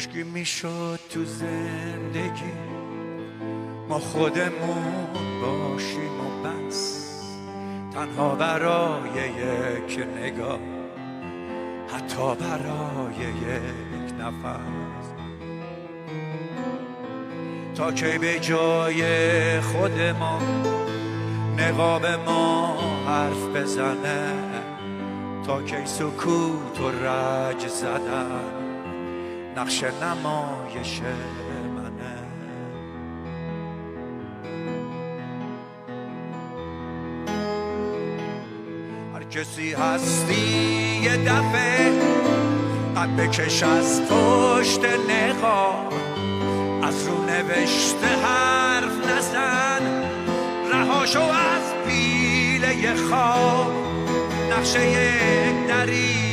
کاشکی میشد تو زندگی ما خودمون باشیم و بس، تنها برای یک نگاه، حتی برای یک نفس. تا کی به جای خود ما نقاب ما حرف بزنه، تا کی سکوت و رج زدن نقش نمایش منه. هر کسی هستی یه دفعه قد بکش از پشت نقاب، از رو نوشته حرف نزن، رهاشو از پیله خواب، نقشه یک دری